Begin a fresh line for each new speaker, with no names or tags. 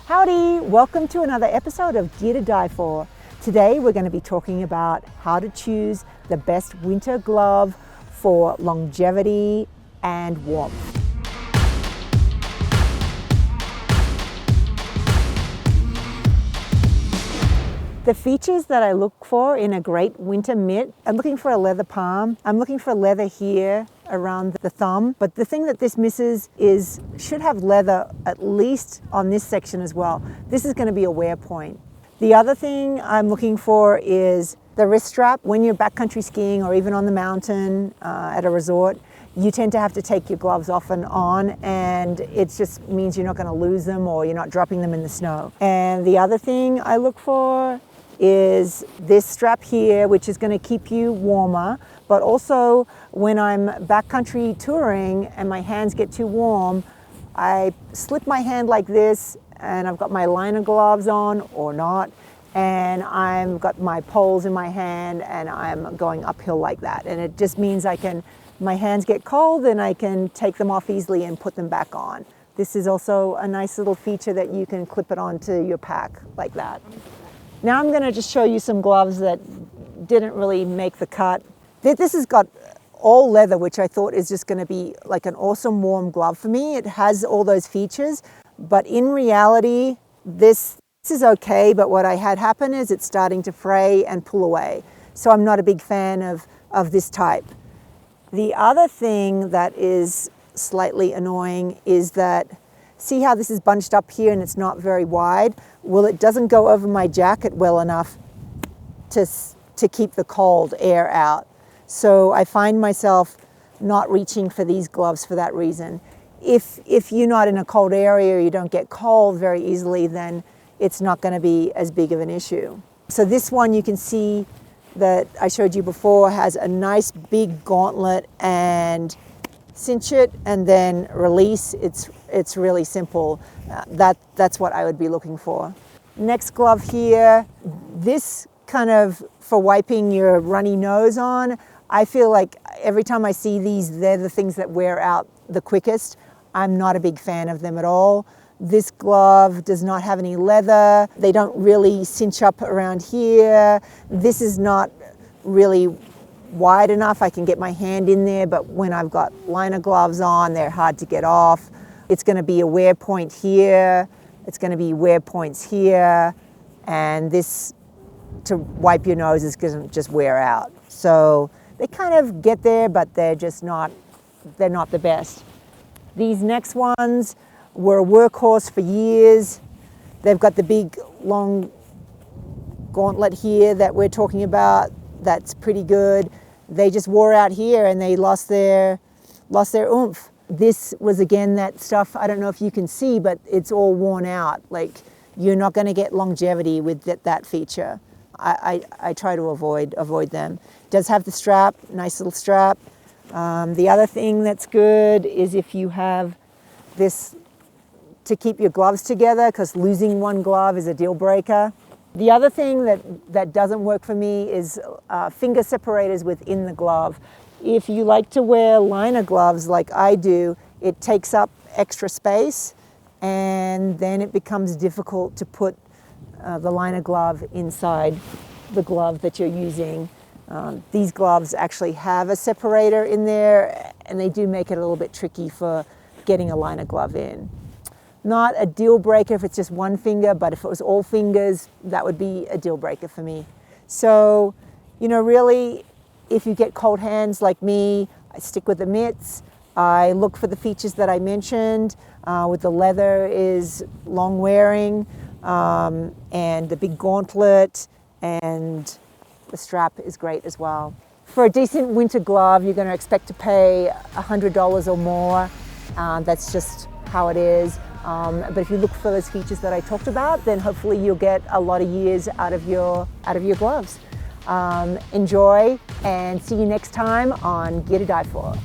Howdy, welcome to another episode of Gear to Die For. Today we're going to be talking about how to choose the best winter glove for longevity and warmth. The features that I look for in a great winter mitt, I'm looking for a leather palm, I'm looking for leather here around the thumb, but the thing that this misses is should have leather at least on this section as well. This is going to be a wear point. The other thing I'm looking for is the wrist strap. When you're backcountry skiing or even on the mountain at a resort, you tend to have to take your gloves off and on, and it just means you're not going to lose them or you're not dropping them in the snow. And the other thing I look for is this strap here, which is going to keep you warmer, but also when I'm backcountry touring and my hands get too warm, I slip my hand like this and I've got my liner gloves on or not, and I've got my poles in my hand and I'm going uphill like that, and it just means my hands get cold and I can take them off easily and put them back on. This is also a nice little feature that you can clip it onto your pack like that. Now I'm going to just show you some gloves that didn't really make the cut. This has got all leather, which I thought is just going to be like an awesome warm glove for me. It has all those features, but in reality, this is okay, but what I had happen is it's starting to fray and pull away. So I'm not a big fan of this type. The other thing that is slightly annoying is that, see how this is bunched up here and it's not very wide? Well, it doesn't go over my jacket well enough to keep the cold air out. So I find myself not reaching for these gloves for that reason. If you're not in a cold area or you don't get cold very easily, then it's not going to be as big of an issue. So this one, you can see that I showed you before, has a nice big gauntlet, and cinch it and then release. It's really simple. That's what I would be looking for. Next glove here, this kind of for wiping your runny nose on. I feel like every time I see these, they're the things that wear out the quickest. I'm not a big fan of them at all. This glove does not have any leather. They don't really cinch up around here. This is not really wide enough. I can get my hand in there, but when I've got liner gloves on, they're hard to get off. It's going to be a wear point here. It's going to be wear points here. And this, to wipe your nose, is going to just wear out. So they kind of get there, but they're not the best. These next ones were a workhorse for years. They've got the big long gauntlet here that we're talking about. That's pretty good. They just wore out here and they lost their oomph. This was again that stuff, I don't know if you can see, but it's all worn out. Like, you're not going to get longevity with that feature. I try to avoid them. It does have the strap, nice little strap. The other thing that's good is if you have this to keep your gloves together, because losing one glove is a deal breaker. The other thing that doesn't work for me is finger separators within the glove. If you like to wear liner gloves like I do, it takes up extra space, and then it becomes difficult to put the liner glove inside the glove that you're using. These gloves actually have a separator in there, and they do make it a little bit tricky for getting a liner glove in. Not a deal breaker if it's just one finger, but if it was all fingers, that would be a deal breaker for me. So, really, if you get cold hands like me, I stick with the mitts. I look for the features that I mentioned. With the leather is long wearing, and the big gauntlet, and the strap is great as well. For a decent winter glove, you're going to expect to pay $100 or more. That's just how it is. But if you look for those features that I talked about, then hopefully you'll get a lot of years out of your gloves. Enjoy, and see you next time on Gear to Die For.